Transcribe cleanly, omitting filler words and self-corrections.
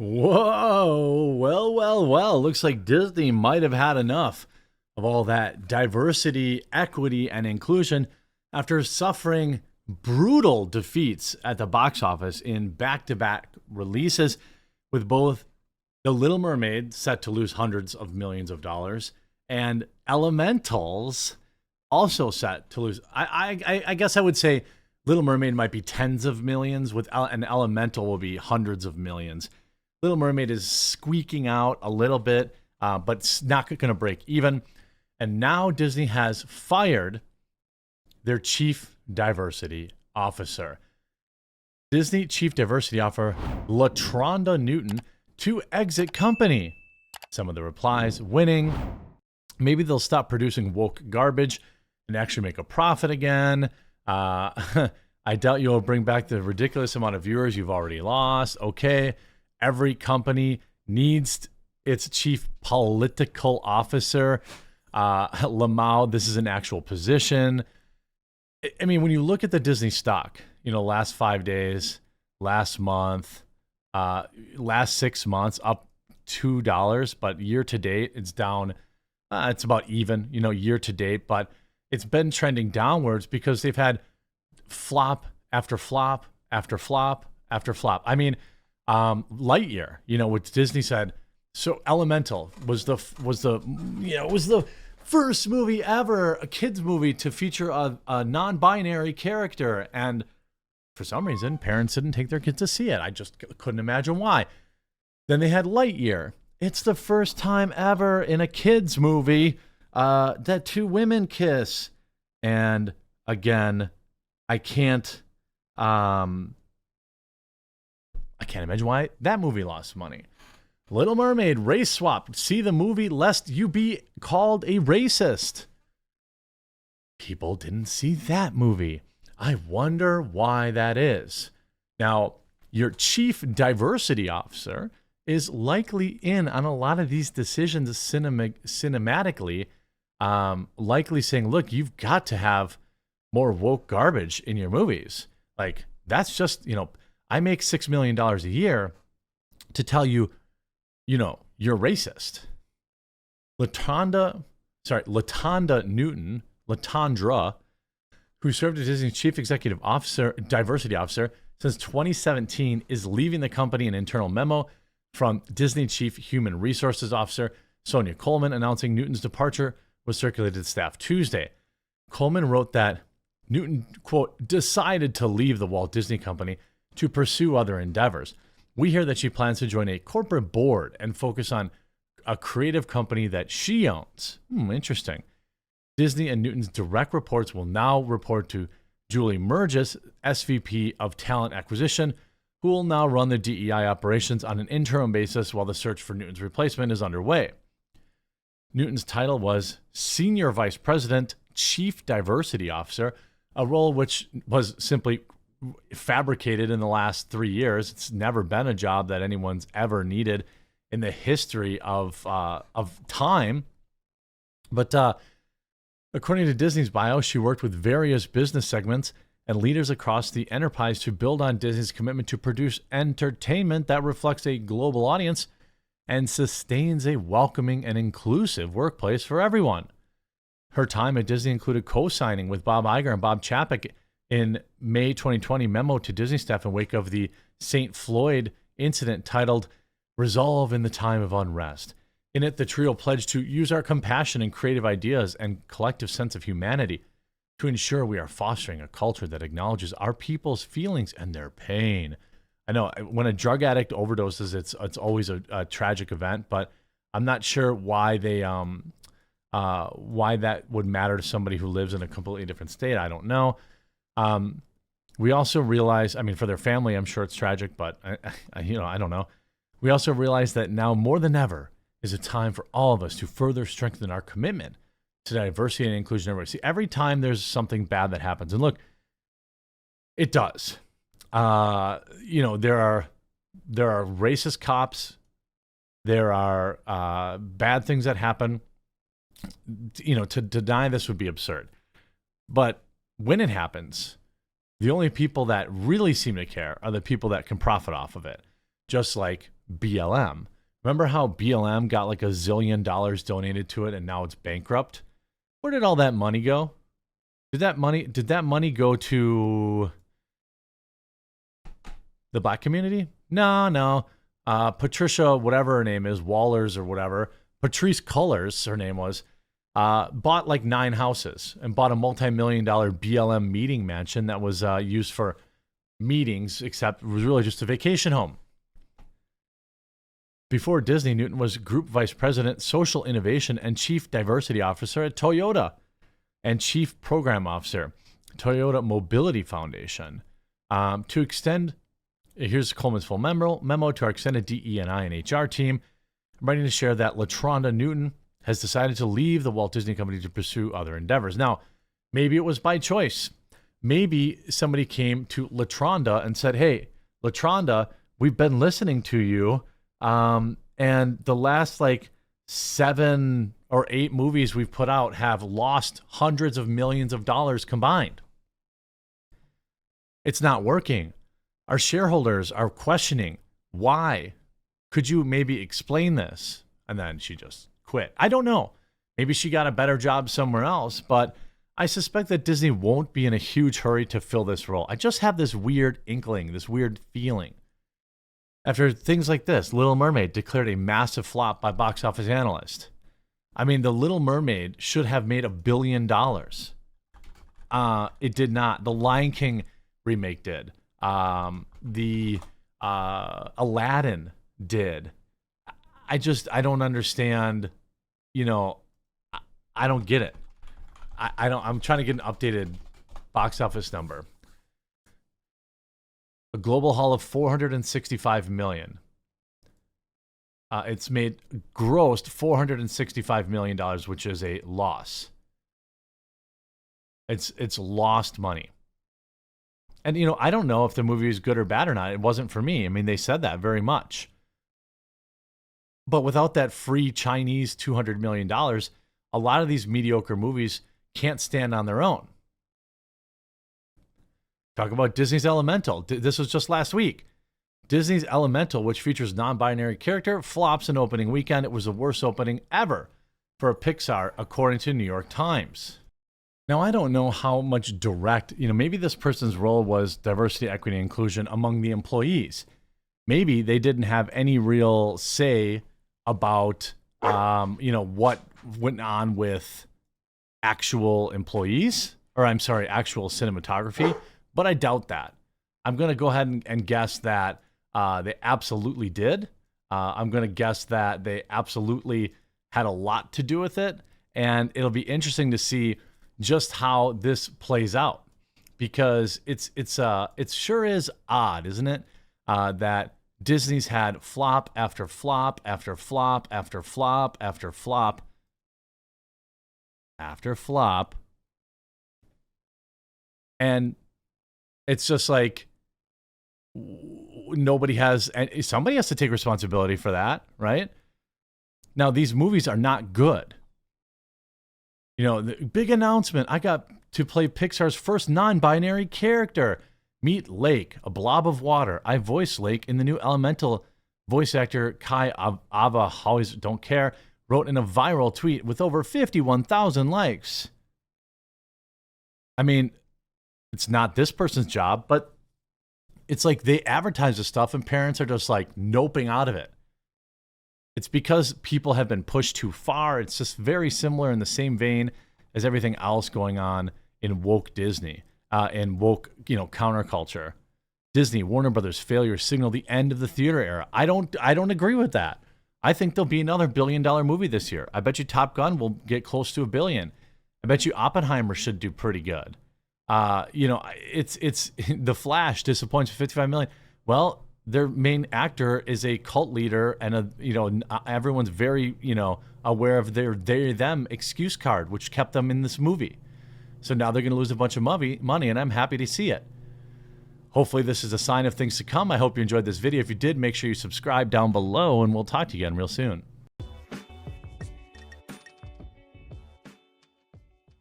Whoa. Well. Looks like Disney might have had enough of all that diversity, equity, and inclusion after suffering brutal defeats at the box office in back to back releases, with both The Little Mermaid set to lose hundreds of millions of dollars and Elementals also set to lose. I guess I would say Little Mermaid might be tens of millions, with an Elemental will be hundreds of millions. Little Mermaid is squeaking out a little bit, but it's not going to break even. And now Disney has fired their chief diversity officer. Disney chief diversity officer LaTronda Newton to exit company. Some of the replies: winning. Maybe they'll stop producing woke garbage and actually make a profit again. I doubt you'll bring back the ridiculous amount of viewers you've already lost. Okay. Every company needs its chief political officer. Lamau, this is an actual position. I mean, when you look at the Disney stock, last 5 days, last month, last 6 months, up $2, but year to date, it's down. It's about even, year to date, but it's been trending downwards because they've had flop after flop after flop after flop. I mean, Lightyear, what Disney said. So Elemental was the first movie ever, a kids movie, to feature a non-binary character, and for some reason, parents didn't take their kids to see it. I just couldn't imagine why. Then they had Lightyear. It's the first time ever in a kids movie that two women kiss, and again, I can't imagine why that movie lost money. Little Mermaid, race swap. See the movie lest you be called a racist. People didn't see that movie. I wonder why that is. Now, your chief diversity officer is likely in on a lot of these decisions cinematically, likely saying, look, you've got to have more woke garbage in your movies. Like, that's just, I make $6 million a year to tell you, you're racist. LaTonda Newton, who served as Disney's chief executive officer, diversity officer since 2017, is leaving the company. An internal memo from Disney chief human resources officer Sonia Coleman announcing Newton's departure was circulated to staff Tuesday. Coleman wrote that Newton, quote, decided to leave the Walt Disney Company to pursue other endeavors. We hear that she plans to join a corporate board and focus on a creative company that she owns. Interesting. Disney and Newton's direct reports will now report to Julie Murgis, SVP of Talent Acquisition, who will now run the DEI operations on an interim basis while the search for Newton's replacement is underway. Newton's title was Senior Vice President, Chief Diversity Officer, a role which was simply fabricated in the last 3 years. It's never been a job that anyone's ever needed in the history of time. But according to Disney's bio, she worked with various business segments and leaders across the enterprise to build on Disney's commitment to produce entertainment that reflects a global audience and sustains a welcoming and inclusive workplace for everyone. Her time at Disney included co-signing with Bob Iger and Bob Chapek in May 2020 memo to Disney staff in wake of the St. Floyd incident titled Resolve in the Time of Unrest. In it, the trio pledged to use our compassion and creative ideas and collective sense of humanity to ensure we are fostering a culture that acknowledges our people's feelings and their pain. I know when a drug addict overdoses, it's always a tragic event, but I'm not sure why why that would matter to somebody who lives in a completely different state. I don't know. We also realize, for their family, I'm sure it's tragic, but I don't know. We also realize that now more than ever is a time for all of us to further strengthen our commitment to diversity and inclusion everywhere. See, every time there's something bad that happens, and look, it does. There are racist cops. There are bad things that happen. To deny this would be absurd. But when it happens, the only people that really seem to care are the people that can profit off of it. Just like BLM. Remember how BLM got like $1 zillion donated to it and now it's bankrupt? Where did all that money go? Did that money go to the black community? No. Patricia, whatever her name is, Wallers or whatever, Patrice Cullors, her name was, bought like 9 houses and bought a multi-million-dollar BLM meeting mansion that was used for meetings, except it was really just a vacation home. Before Disney, Newton was Group Vice President, Social Innovation, and Chief Diversity Officer at Toyota, and Chief Program Officer, Toyota Mobility Foundation. To extend, here's Coleman's full memo to our extended DE&I and HR team. I'm writing to share that LaTronda Newton has decided to leave the Walt Disney Company to pursue other endeavors. Now, maybe it was by choice. Maybe somebody came to LaTronda and said, hey, LaTronda, we've been listening to you. And the last like 7 or 8 movies we've put out have lost hundreds of millions of dollars combined. It's not working. Our shareholders are questioning why. Could you maybe explain this? And then she just quit. I don't know. Maybe she got a better job somewhere else, but I suspect that Disney won't be in a huge hurry to fill this role. I just have this weird inkling, this weird feeling. After things like this, Little Mermaid declared a massive flop by box office analysts. I mean, The Little Mermaid should have made $1 billion. It did not. The Lion King remake did. The Aladdin did. I don't understand. You know, I don't get it. I'm trying to get an updated box office number. A global haul of $465 million. It's grossed $465 million, which is a loss. It's lost money. And, you know, I don't know if the movie is good or bad or not. It wasn't for me. I mean, they said that very much. But without that free Chinese $200 million, a lot of these mediocre movies can't stand on their own. Talk about Disney's Elemental. This was just last week. Disney's Elemental, which features non-binary character, flops in opening weekend. It was the worst opening ever for a Pixar, according to New York Times. Now, I don't know how much direct, maybe this person's role was diversity, equity, and inclusion among the employees. Maybe they didn't have any real say about, what went on with actual employees, actual cinematography. But I doubt that. I'm going to go ahead and guess that they absolutely did. I'm going to guess that they absolutely had a lot to do with it. And it'll be interesting to see just how this plays out. Because it sure is odd, isn't it? That Disney's had flop after flop after flop after flop after flop after flop. And it's just like somebody has to take responsibility for that, right? Now, these movies are not good. The big announcement, I got to play Pixar's first non-binary character. Meet Lake, a blob of water. I voice Lake in the new Elemental. Voice actor Kai Ava, always don't care, wrote in a viral tweet with over 51,000 likes. I mean, it's not this person's job, but it's like they advertise this stuff and parents are just like noping out of it. It's because people have been pushed too far. It's just very similar in the same vein as everything else going on in woke Disney and woke, counterculture. Disney, Warner Brothers failure signal the end of the theater era. I don't agree with that. I think there'll be another $1 billion movie this year. I bet you Top Gun will get close to $1 billion. I bet you Oppenheimer should do pretty good. It's The Flash disappoints with $55 million. Well, their main actor is a cult leader, and everyone's very aware of their them excuse card, which kept them in this movie. So now they're going to lose a bunch of money, and I'm happy to see it. Hopefully this is a sign of things to come. I hope you enjoyed this video. If you did, make sure you subscribe down below, and we'll talk to you again real soon.